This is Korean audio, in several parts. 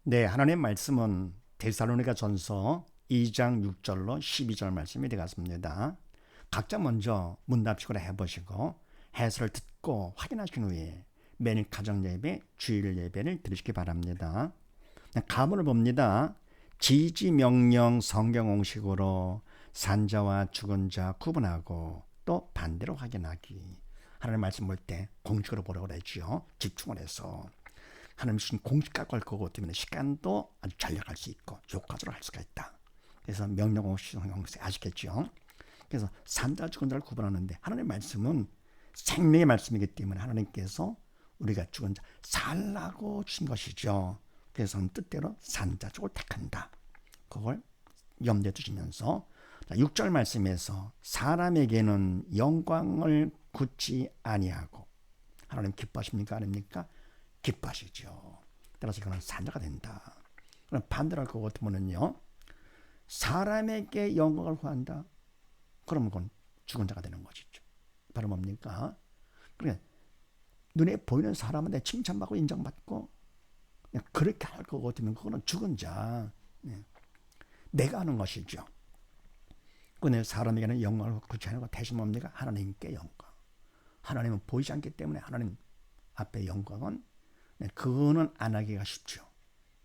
네, 하나님 말씀은 데살로니가 전서 2장 6절로 12절 말씀이 되겠습니다. 각자 먼저 문답식으로 해보시고 해설을 듣고 확인하신 후에 매일 가정 예배, 주일 예배를 드리시기 바랍니다. 가문을 봅니다. 지지 명령 성경 공식으로 산자와 죽은 자 구분하고 또 반대로 확인하기. 하나님 말씀 볼 때 공식으로 보라고 그랬죠. 집중을 해서. 하나님 주신 공식 갖고 할 거고 때문에 시간도 아주 절약할 수 있고 효과적으로 할 수가 있다. 그래서 명령 공식, 성경 공식 아시겠죠? 그래서 산자 죽은 자를 구분하는데 하나님의 말씀은 생명의 말씀이기 때문에 하나님께서 우리가 죽은 자 살라고 주신 것이죠. 그래서 뜻대로 산자 쪽을 택한다. 그걸 염두에 두시면서 6절 말씀에서 사람에게는 영광을 굳지 아니하고 하나님 기뻐하십니까? 아닙니까? 기뻐하시죠. 따라서 이거는 산자가 된다. 그럼 반대로 할 것 같으면요. 사람에게 영광을 구한다. 그러면 그건 죽은 자가 되는 것이죠. 바로 뭡니까? 그러니까 눈에 보이는 사람한테 칭찬받고 인정받고 그렇게 할 것 같으면 그거는 죽은 자. 내가 하는 것이죠. 근데 사람에게는 영광을 굳이 하는 것 대신 뭡니까? 하나님께 영광. 하나님은 보이지 않기 때문에 하나님 앞에 영광은 그거는 안 하기가 쉽죠.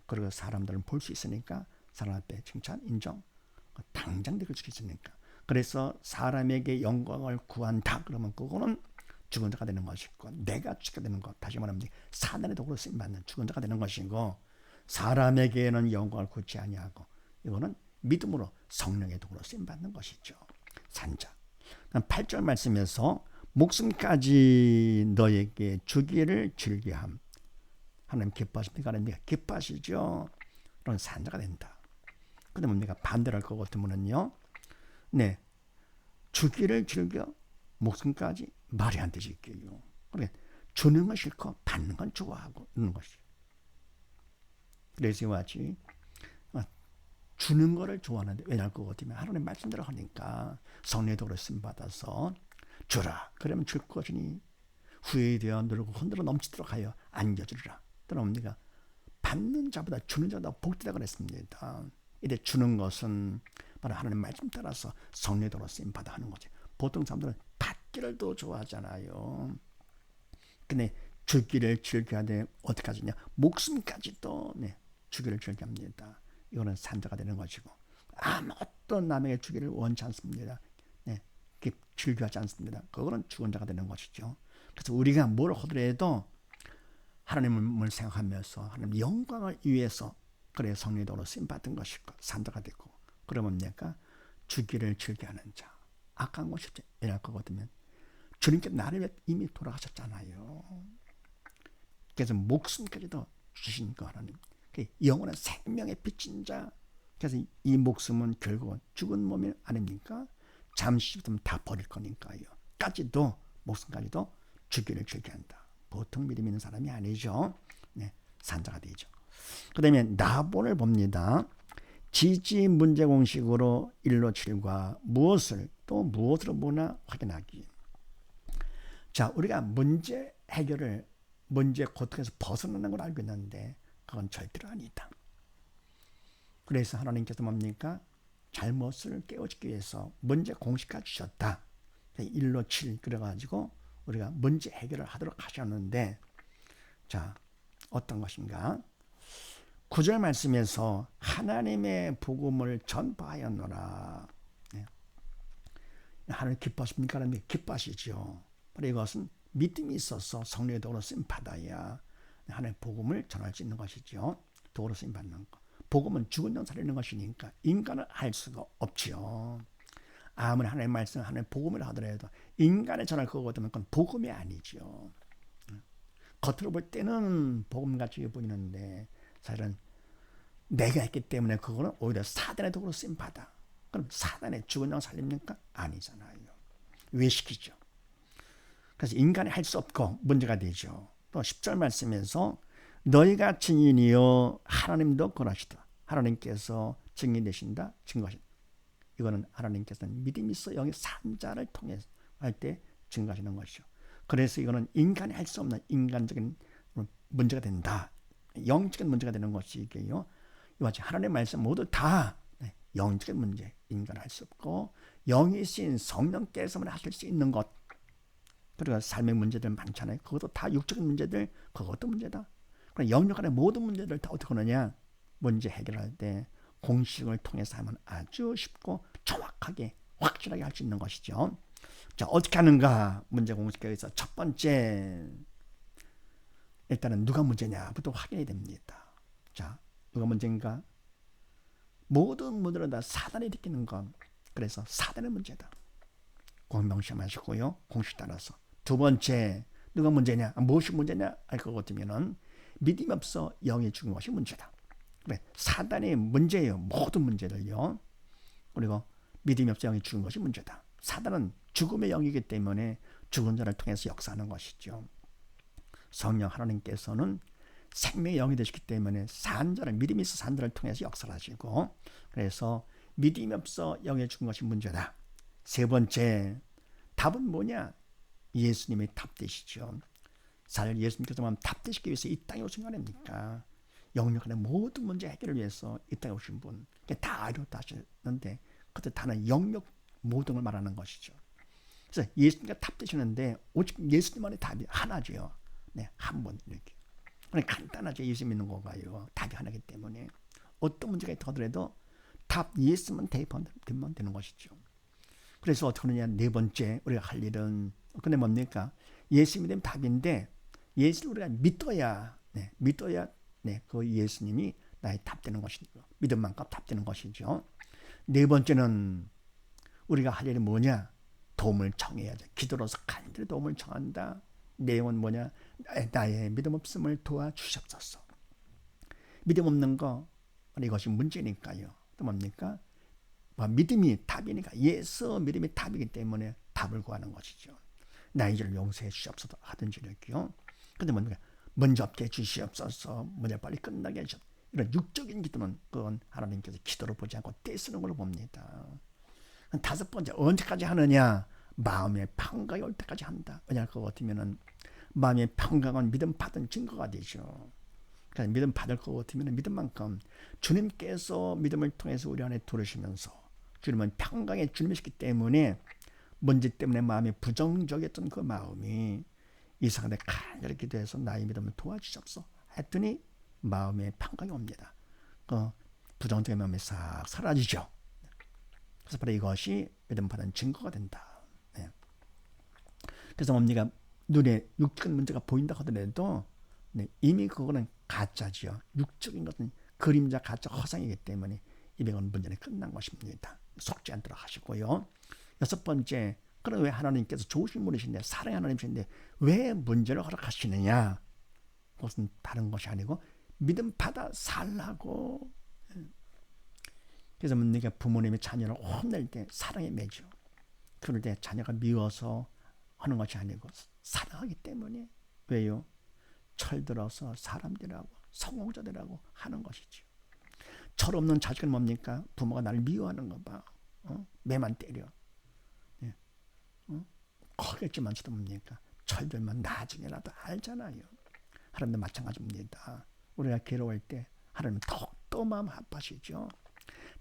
그리고 사람들은 볼 수 있으니까 사람 앞에 칭찬, 인정 당장 느낄 수 있으니까. 그래서 사람에게 영광을 구한다 그러면 그거는 죽은 자가 되는 것이고 내가 죽게 되는 것. 다시 말하면 사단의 도구로 쓰임받는 죽은 자가 되는 것이고 사람에게는 영광을 굳지 아니하고 이거는 믿음으로 성령의 도구로 쓰임받는 것이죠. 산자. 8절 말씀에서 목숨까지 너에게 주기를 즐겨함. 하나님 기뻐하십니까? 아닙니까? 기뻐하시죠. 그런 산자가 된다. 근데 뭡니까? 반대로 할 것 같으면요. 네. 주기를 즐겨 목숨까지 말이 안 되지 있게요. 그러니까 주는 건 싫고 받는 건 좋아하고 있는 것이죠. 그래서 이와 같이 주는 거를 좋아하는데 왜 날 것 같으면 하나님 말씀대로 하니까 성령의 도로 쓰임 받아서 주라. 그러면 줄 것이니 후회되어 누르고 흔들어 넘치도록 하여 안겨주리라. 또는 받는 자보다 주는 자보다 복되다 그랬습니다. 이래 주는 것은 바로 하나님 말씀 따라서 성령의 도로 쓰임 받아 하는 거지. 보통 사람들은 받기를 더 좋아하잖아요. 근데 주기를 즐겨야 돼. 어떻게 하느냐? 목숨까지도 주기를 즐겨합니다. 이거는 산자가 되는 것이고 아무 어떤 남에게 주기를 원치 않습니다. 즐겨하지 않습니다. 그거는 죽은 자가 되는 것이죠. 그래서 우리가 뭘 하더라도 하나님을 생각하면서 하나님 영광을 위해서 그래 성령의 도로 쓰임 받은 것이고 산자가 되고 그러면 내가 주기를 즐겨하는 자. 악한 것이 이럴 거거든요. 주님께 나를 위해 이미 돌아가셨잖아요. 그래서 목숨까지도 주신 거 하나님. 영원한 생명의 빚진 자. 그래서 이 목숨은 결국은 죽은 몸이 아닙니까? 잠시 있으면 다 버릴 거니까요. 까지도 목숨까지도 주기를 즐겨한다. 보통 믿음 있는 사람이 아니죠. 산자가 되죠. 그 다음에 나본을 봅니다. 지지 문제 공식으로 1로 7과 무엇을 또 무엇으로 보나 확인하기. 자, 우리가 문제 해결을 문제 고통에서 벗어나는 걸 알고 있는데 그건 절대로 아니다. 그래서 하나님께서 뭡니까? 잘못을 깨우치기 위해서 문제 공식까지 주셨다. 1로 7 그래가지고 우리가 문제 해결을 하도록 하셨는데 자 어떤 것인가? 9절 말씀에서 하나님의 복음을 전파하였노라. 하나님 기뻐하십니까? 하나님 기뻐하시죠. 바로 이것은 믿음이 있어서 성령의 도로 쓰임 받아야 하나님의 복음을 전할 수 있는 것이죠. 도로 쓰임 받는 것. 복음은 죽은 자 살리는 것이니까 인간은 할 수가 없지요. 아무리 하나님의 말씀, 하나님의 복음을 하더라도 인간의 전할 그거거든요. 그건 복음이 아니죠. 겉으로 볼 때는 복음같이 보이는데 사실은 내가 했기 때문에 그거는 오히려 사단의 도구로 쓰임 받아. 그럼 사단의 죽은 자 살립니까? 아니잖아요. 외식이죠. 그래서 인간이 할 수 없고 문제가 되죠. 또 10절 말씀에서 너희가 증인이요 하나님도 그러시다. 하나님께서 증인 되신다. 증거하신다. 이거는 하나님께서는 믿음이 있어 여기 산자를 통해서 할 때 증거하시는 것이죠. 그래서 이거는 인간이 할 수 없는 인간적인 문제가 된다. 영적인 문제가 되는 것이 이게요. 이와 같이 하나님의 말씀 모두 다 영적인 문제, 인간 할 수 없고 영이신 성령께서만 하실 수 있는 것. 그리고 삶의 문제들 많잖아요. 그것도 다 육적인 문제들, 그것도 문제다. 그럼 영역 안의 모든 문제들 다 어떻게 하느냐? 문제 해결할 때 공식을 통해서 하면 아주 쉽고 정확하게 확실하게 할 수 있는 것이죠. 자, 어떻게 하는가? 문제 공식에서 첫 번째, 일단은 누가 문제냐부터 확인이 됩니다. 자, 누가 문제인가? 모든 문제는 다 사단이 일으키는 건, 그래서 사단의 문제다. 꼭 명심하시고요. 공식 따라서. 두 번째, 누가 문제냐? 무엇이 문제냐? 알 것 같으면은 믿음이 없어 영이 죽은 것이 문제다. 그래, 사단이 문제예요. 모든 문제들요. 그리고 믿음이 없어 영이 죽은 것이 문제다. 사단은 죽음의 영이기 때문에 죽은 자를 통해서 역사하는 것이죠. 성령 하나님께서는 생명의 영이 되시기 때문에 산 자를, 믿음이 있어 산 자를 통해서 역사를 하시고, 그래서 믿음이 없어 영에 죽은 것이 문제다. 세 번째, 답은 뭐냐? 예수님의 답 되시죠. 사실 예수님께서만 답 되시기 위해서 이 땅에 오신 거 아닙니까? 영역 안의 모든 문제 해결을 위해서 이 땅에 오신 분. 다 이루었다 하셨는데 그때 다는 영역 모든 걸 말하는 것이죠. 그래서 예수님께서 답 되시는데 오직 예수님만의 답이 하나죠. 네, 한 번 이렇게. 간단하죠. 예수 믿는 거가요. 답이 하나이기 때문에 어떤 문제가 있더라도 답 예수만 대입하면 되는 것이죠. 그래서 어떻게 하느냐? 네 번째 우리가 할 일은 근데 뭡니까? 예수 믿으면 답인데 예수를 우리가 믿어야 그 예수님이 나의 답되는 것이죠. 믿음만큼 답되는 것이죠. 네 번째는 우리가 할 일이 뭐냐? 도움을 청해야죠. 기도로서 간절히 도움을 청한다. 내용은 뭐냐? 나의 믿음 없음을 도와주시옵소서. 믿음 없는 거 이것이 문제니까요. 또 뭡니까? 믿음이 답이니까 예수 믿음이 답이기 때문에 답을 구하는 것이죠. 나의 죄를 용서해 주시옵소서 하든지 이렇게요. 근데 뭡니까? 문제 없게 해주시옵소서. 문제 빨리 끝나게 해주시옵소서. 이런 육적인 기도는 그건 하나님께서 기도로 보지 않고 떼쓰는 걸로 봅니다. 다섯 번째, 언제까지 하느냐? 마음의 평강이 올 때까지 한다. 왜냐하면 그거 같으면은 마음의 평강은 믿음 받은 증거가 되죠. 그러니까 믿음 받을 것 같으면 믿음만큼 주님께서 믿음을 통해서 우리 안에 들으시면서 주님은 평강의 주님이시기 때문에 문제 때문에 마음이 부정적이었던 그 마음이 이상하게 간절히 기도해서 나의 믿음을 도와주셨어 했더니 마음에 평강이 옵니다. 그 부정적인 마음이 싹 사라지죠. 그래서 바로 이것이 믿음 받은 증거가 된다. 네. 그래서 뭡니까? 눈에 육적인 문제가 보인다 하더라도 이미 그거는 가짜지요. 육적인 것은 그림자, 가짜, 허상이기 때문에 이백은 문제는 끝난 것입니다. 속지 않도록 하시고요. 여섯 번째, 그럼 왜 하나님께서 좋으신 분이신데 사랑의 하나님이신데 왜 문제를 허락하시느냐? 그것은 다른 것이 아니고 믿음 받아 살라고. 그래서 내가 부모님이 자녀를 혼낼 때 사랑에 매죠. 그럴 때 자녀가 미워서 하는 것이 아니고 사랑하기 때문에. 왜요? 철들어서 사람들하고 성공자들하고 하는 것이죠. 철없는 자식은 뭡니까? 부모가 나를 미워하는 거 봐. 매만 때려. 네. 커겠지만서도 뭡니까? 철들면 나중에라도 알잖아요. 하나님도 마찬가지입니다. 우리가 괴로울 때 하나님은 더욱더 마음 아파시죠.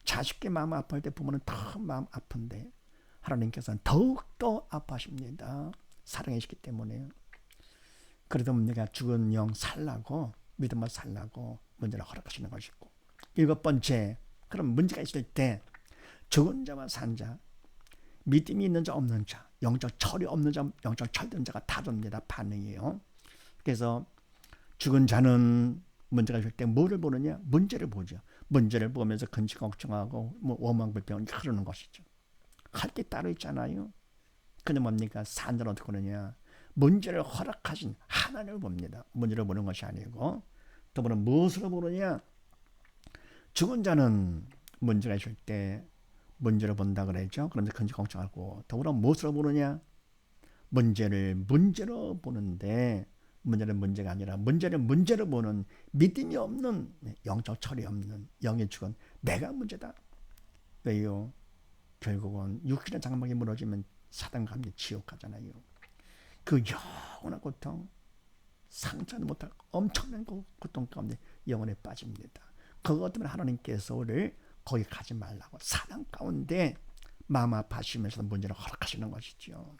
자식의 마음 아플 때 부모는 더 마음 아픈데 하나님께서는 더욱더 아파하십니다. 사랑이시기 때문에. 그래도 내가 죽은 영 살라고 믿음을 살라고 문제를 허락하시는 것이고, 일곱 번째, 그럼 문제가 있을 때 죽은 자와 산 자, 믿음이 있는 자 없는 자, 영적 철이 없는 자, 영적 철든 자가 다릅니다. 반응이에요. 그래서 죽은 자는 문제가 있을 때 뭐를 보느냐? 문제를 보죠. 문제를 보면서 근심 걱정하고 원망불평 그러는 것이죠. 할 게 따로 있잖아요. 근데 뭡니까? 산 자는 어떻게 하느냐? 문제를 허락하신 하나님을 봅니다. 문제를 보는 것이 아니고. 더불어 무엇으로 보느냐? 죽은 자는 문제가 있을 때 문제를 본다 그랬죠. 그런데 근심 걱정하고. 더불어 무엇으로 보느냐? 문제를 문제로 보는데 문제는 문제가 아니라 문제를 문제로 보는 믿음이 없는, 영적 철이 없는 영의 죽은 내가 문제다. 왜요? 결국은 육신의 장막이 무너지면 사단과 함께 지옥 가잖아요. 그 영원한 고통, 상처는 못할 엄청난 고통 가운데 영원에 빠집니다. 그것 때문에 하나님께서 우리를 거기 가지 말라고 사랑 가운데 마음 아파하시면서 문제를 허락하시는 것이죠.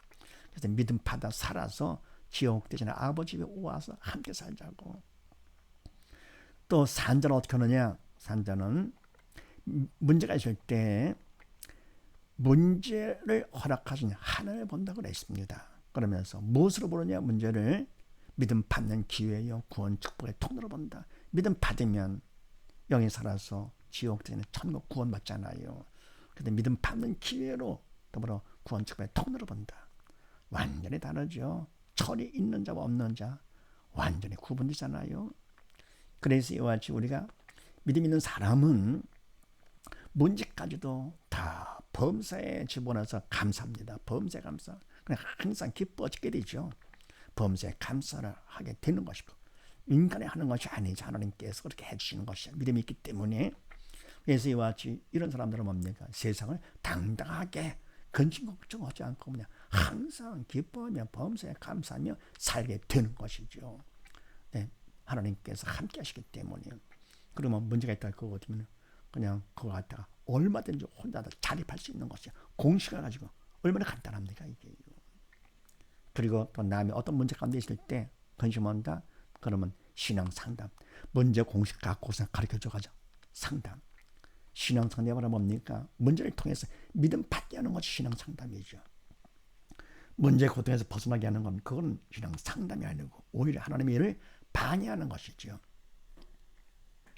그래서 믿음 받아 살아서 지옥 대신에 아버지 집에 와서 함께 살자고. 또 산자는 어떻게 하느냐? 산자는 문제가 있을 때 문제를 허락하신 하나님을 본다고 그랬습니다. 그러면서 무엇으로 보느냐? 문제를 믿음 받는 기회요, 구원 축복의 통로로 본다. 믿음 받으면 영이 살아서 지옥 대신에 천국 구원 받잖아요. 그런데 믿음 받는 기회로 더불어 구원 축복의 통로로 본다. 완전히 다르죠. 철이 있는 자와 없는 자 완전히 구분되잖아요. 그래서 이와 같이 우리가 믿음 있는 사람은 문제까지도 다 범사에 집어넣어서 감사합니다. 범사에 감사. 그냥 항상 기뻐지게 되죠. 범사에 감사를 하게 되는 것이고, 인간이 하는 것이 아니지 하나님께서 그렇게 해주시는 것이야. 믿음이 있기 때문에. 그래서 이와 같이 이런 사람들은 뭡니까? 세상을 당당하게 근심 걱정하지 않고 그냥 항상 기뻐하며 범사에 감사하며 살게 되는 것이죠. 네, 하나님께서 함께 하시기 때문에. 그러면 문제가 있다 그거 같으면 그냥 그거 갖다가 얼마든지 혼자 자립할 수 있는 것이야. 공식을 가지고 얼마나 간단합니까 이게. 그리고 또 남이 어떤 문제 가운데 있을 때 근심한다. 그러면 신앙 상담. 문제 공식 갖고서 가르쳐줘 가자. 상담. 신앙 상담은 뭡니까? 문제를 통해서 믿음 받게 하는 것이 신앙 상담이죠. 문제 고통에서 벗어나게 하는 건 그건 신앙 상담이 아니고 오히려 하나님의 일을 방해하는 것이죠.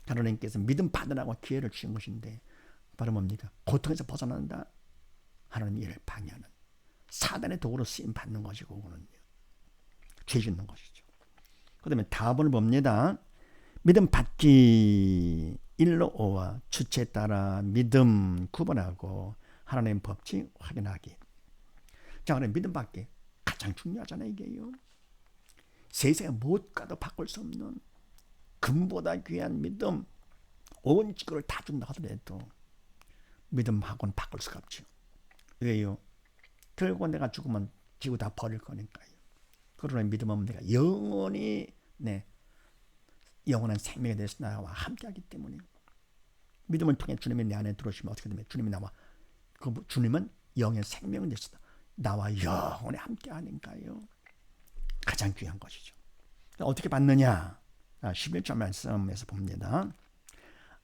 하나님께서 믿음 받으라고 기회를 주신 것인데 바로 뭡니까? 고통에서 벗어난다. 하나님의 일을 방해하는 사단의 도구로 쓰임 받는 것이고 그거는요. 죄 짓는 것이죠. 그 다음에 다음을 봅니다. 믿음 받기 1로 5와 주체에 따라 믿음 구분하고 하나님 법칙 확인하기. 자, 그럼 믿음 받기 가장 중요하잖아요 이게요. 세상에 무엇과도 바꿀 수 없는 금보다 귀한 믿음, 온 지구를 다 준다 하더라도 믿음하고는 바꿀 수가 없죠. 왜요? 결국 내가 죽으면 지구 다 버릴 거니까요. 그러나 믿음은 내가 영원히 영원한 생명에 대해서 나와 함께하기 때문에 믿음을 통해 주님이 내 안에 들어오시면 어떻게 되면 주님이 나와 주님은 영의 생명이 되시다. 나와 영원히 함께하니까요. 가장 귀한 것이죠. 어떻게 받느냐? 11절 말씀에서 봅니다.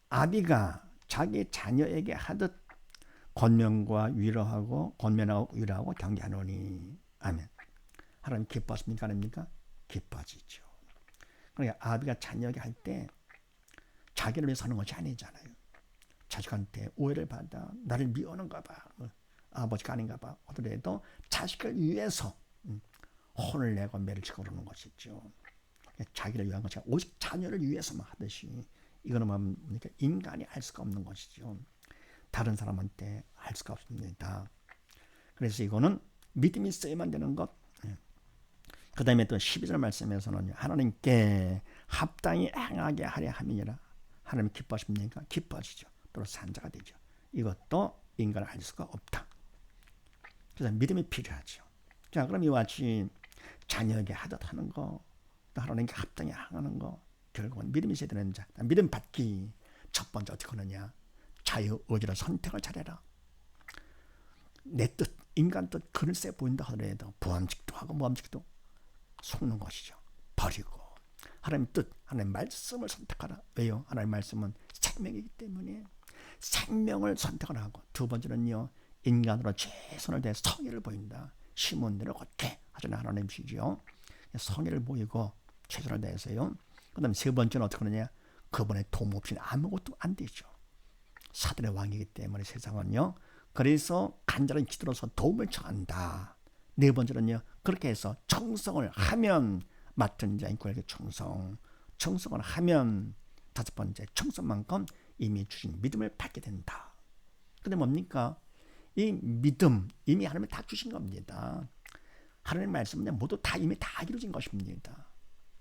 아비가 자기 자녀에게 하듯 권면과 위로하고 경계하노니. 아멘. 하나님 기뻐하십니까? 아닙니까? 기뻐하시죠. 그러니까 아비가 자녀에게 할 때 자기를 위해서 하는 것이 아니잖아요. 자식한테 오해를 받아 나를 미워하는가 봐. 아버지가 아닌가 봐. 하더라도 자식을 위해서 혼을 내고 매를 치고 그러는 것이죠. 자기를 위한 것이 오직 자녀를 위해서만 하듯이 이거는 뭡니까? 인간이 할 수가 없는 것이죠. 다른 사람한테 할 수가 없습니다. 그래서 이거는 믿음이 있어야만 되는 것. 그 다음에 또 12절 말씀에서는 하나님께 합당히 행하게 하려 함이니라. 하나님 기뻐하십니까? 기뻐하시죠. 또 산자가 되죠. 이것도 인간은 할 수가 없다. 그래서 믿음이 필요하죠. 자, 그럼 이와 같이 자녀에게 하듯 하는 거, 또 하나님께 합당히 행하는 거, 결국은 믿음이 있어야 되는 자. 믿음 받기 첫 번째 어떻게 하느냐? 자유 의지로 선택을 잘해라. 내 뜻, 인간 뜻 글쎄 보인다 하더라도 부함직도 하고 무함직도 속는 것이죠. 버리고 하나님 뜻, 하나님 말씀을 선택하라. 왜요? 하나님 말씀은 생명이기 때문에 생명을 선택을 하고, 두 번째는요, 인간으로 최선을 다해 성의를 보인다. 시몬들을 곧게 하잖아요. 하나님이시죠. 성의를 보이고 최선을 다해서요. 그 다음에 세 번째는 어떻게 하느냐? 그분의 도움 없이는 아무것도 안 되죠. 사단의 왕이기 때문에 세상은요. 그래서 간절한 기도로서 도움을 청한다. 네 번째는요. 그렇게 해서 청성을 하면 맡은 자인 그에게 청성을 하면 다섯 번째 청성만큼 이미 주신 믿음을 받게 된다. 근데 뭡니까? 이 믿음 이미 하나님이 다 주신 겁니다. 하나님 말씀은 모두 다 이미 다 이루어진 것입니다.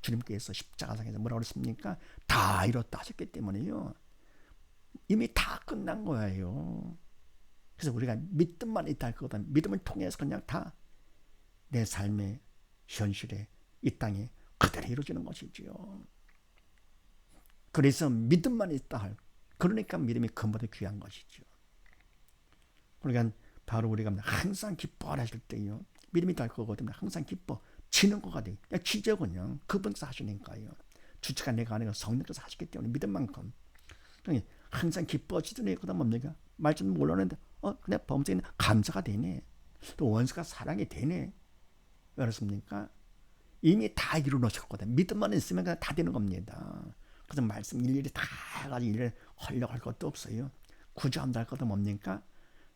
주님께서 십자가상에서 뭐라고 그랬습니까? 다 이뤘다 하셨기 때문에요. 이미 다 끝난 거예요. 그래서 우리가 믿음만 있다 할 것보다 믿음을 통해서 그냥 다 내 삶의 현실에 이 땅에 그대로 이루어지는 것이지요. 그래서 믿음만 있다 할. 그러니까 믿음이 근본에 귀한 것이죠. 그러니까 바로 우리가 항상 기뻐하라 하실 때요. 믿음이 될 거거든요. 항상 기뻐. 지는 거가 돼. 기적은요. 그분께서 하시니까요. 주체가 내가 아니고 성령께서 하시기 때문에 믿음만큼. 그러니까 항상 기뻐지더니 그다음 뭡니까? 말씀 몰랐는데 그냥 범죄는 감사가 되네. 또 원수가 사랑이 되네. 왜 그렇습니까? 이미 다 이루어졌거든. 믿음만 있으면 그냥 다 되는 겁니다. 그래서 말씀 일일이 다 해가지고 일일이 하려고 할 것도 없어요. 구조함도 할 것도 뭡니까?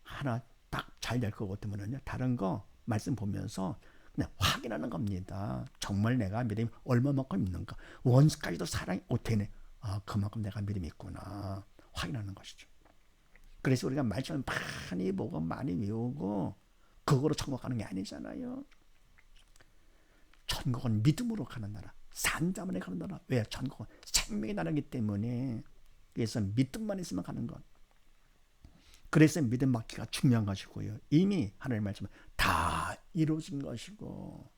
하나 딱 잘 될 것 같으면요. 다른 거 말씀 보면서 그냥 확인하는 겁니다. 정말 내가 믿음이 얼마만큼 있는가. 원수까지도 사랑이 되네. 그만큼 내가 믿음이 있구나. 확인하는 것이죠. 그래서 우리가 말씀을 많이 보고 많이 외우고 그거로 천국 가는 게 아니잖아요. 천국은 믿음으로 가는 나라. 산자만에 가는 나라. 왜? 천국은 생명의 나라이기 때문에. 그래서 믿음만 있으면 가는 것. 그래서 믿음 받기가 중요한 것이고요. 이미 하나님의 말씀은 다 이루어진 것이고.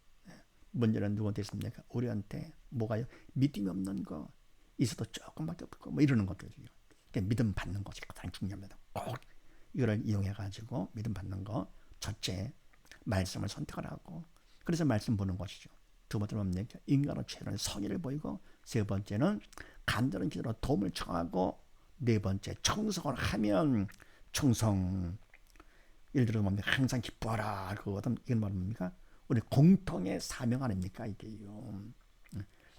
문제는 누구한테 있습니까? 우리한테 뭐가요? 믿음이 없는 거. 있어도 조금밖에 없고 뭐 이러는 것들이요. 믿음 받는 것이 가장 중요합니다. 꼭 이거를 이용해가지고 믿음 받는 거. 첫째, 말씀을 선택을 하고. 그래서 말씀 보는 것이죠. 두 번째는 뭡니까? 인간의 최선의 성의를 보이고, 세 번째는 간절한 기도로 도움을 청하고, 네 번째 청성을 하면 청성. 예를 들어 뭡니까? 항상 기뻐하라. 그거거든. 이건 뭡니까? 우리 공통의 사명 아닙니까? 이게요.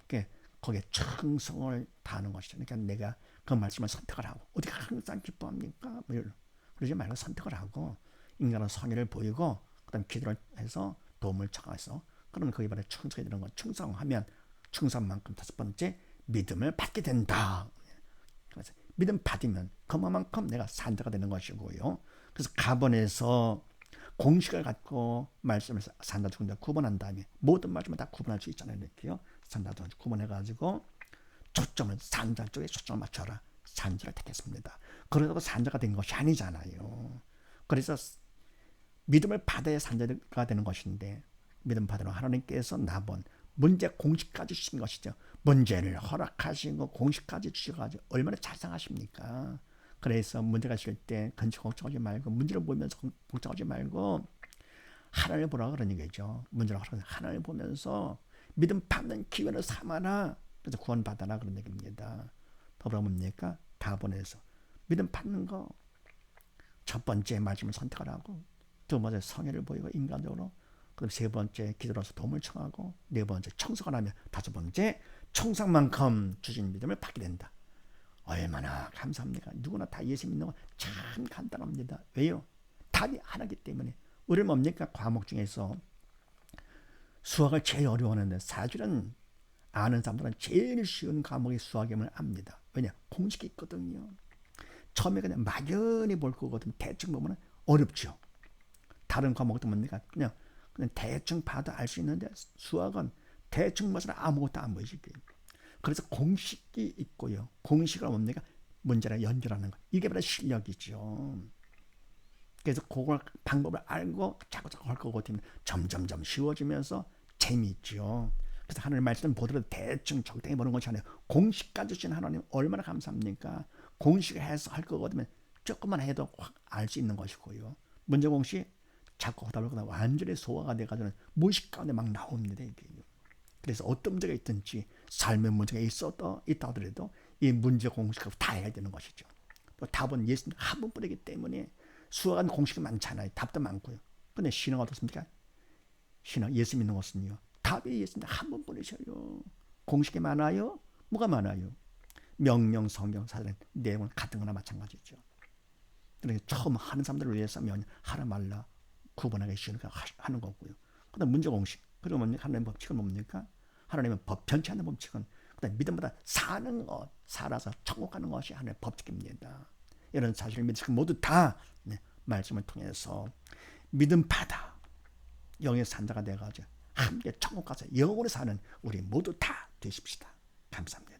그러니까 거기에 청성을 다하는 것이죠. 그러니까 내가 그 말씀을 선택을 하고 어디가 항상 기뻐합니까? 그러지 말고 선택을 하고 인간의 성의를 보이고 그다음 기도를 해서 도움을 청해서 그러면 거기에 바로 충성이 되는 거. 충성하면 충성만큼 다섯 번째 믿음을 받게 된다. 그래서 믿음 받으면 그만큼 내가 산자가 되는 것이고요. 그래서 가번에서 공식을 갖고 말씀을 산자 중자 구분한 다음에 모든 말씀을 다 구분할 수 있잖아요. 이렇게요. 산자 중자 구분해가지고 초점을 산자 쪽에 초점을 맞춰라. 산자를 택했습니다. 그러다가 산자가 된 것이 아니잖아요. 그래서 믿음을 받아야 산자가 되는 것인데 믿음 받으러 하나님께서 나본 문제 공식까지 주신 것이죠. 문제를 허락하시고 공식까지 주셔가지고 얼마나 자상하십니까? 그래서 문제가 있을 때 근처 걱정하지 말고 문제를 보면서 걱정하지 말고 하나님을 보라 그러는 거죠. 문제를 허락하셔서 하나님을 보면서 믿음 받는 기회를 삼아라. 그래서 구원받아라 그런 얘기입니다. 더불어 뭡니까? 다본에서 믿음 받는 거 첫 번째 말씀을 선택을 하고 두 번째 성의를 보이고 인간적으로 그럼 세 번째 기도로서 도움을 청하고 네 번째 청성을 하며 다섯 번째 청성만큼 주신 믿음을 받게 된다. 얼마나 감사합니까? 누구나 다 예수 믿는 건 참 간단합니다. 왜요? 답이 하나이기 때문에. 우리는 뭡니까? 과목 중에서 수학을 제일 어려워하는데 사실은 아는 사람들은 제일 쉬운 과목이 수학임을 압니다. 왜냐? 공식이 있거든요. 처음에 그냥 막연히 볼 거거든. 대충 보면 어렵죠. 다른 과목도 뭡니까? 그냥 대충 봐도 알 수 있는데 수학은 대충 봐서는 아무것도 안 보이지. 그래서 공식이 있고요. 공식을 뭡니까? 문제를 연결하는 거. 이게 바로 실력이죠. 그래서 그걸 방법을 알고 자꾸자꾸 할 거거든요. 점점점 쉬워지면서 재미있죠. 그래서 하나님 말씀 보더라도 대충 적당히 보는 것이 아니에요. 공식까지 주신 하나님 얼마나 감사합니까? 공식을 해서 할 거거든요. 조금만 해도 확 알 수 있는 것이고요. 문제 공식 자꾸 하다 보니까 완전히 소화가 돼가지고 무의식 가운데 막 나옵니다. 이게. 그래서 어떤 문제가 있든지 삶의 문제가 있다 하더라도 이 문제 공식을 다 해야 되는 것이죠. 또 답은 예수님 한 분뿐이기 때문에 수학은 공식이 많잖아요. 답도 많고요. 근데 신앙 어떻습니까? 신앙 예수 믿는 것은요. 답이 예수님 한 분뿐이셔요. 공식이 많아요? 뭐가 많아요? 명령, 성경, 사전 내용은 같은 거나 마찬가지죠. 그러니까 처음 하는 사람들을 위해서 하라 말라 구분하기 쉬우니까 하는 거고요. 그다음 문제 공식. 그리고 뭡니까? 하나님의 법칙은 뭡니까? 하나님의 법 변치 않는 법칙은 그다음 믿음보다 사는 것, 살아서 천국 가는 것이 하나님의 법칙입니다. 이런 사실을 믿으시고 모두 다 말씀을 통해서 믿음 받아 영의 산자가 돼가지고 함께 천국 가서 영원히 사는 우리 모두 다 되십시다. 감사합니다.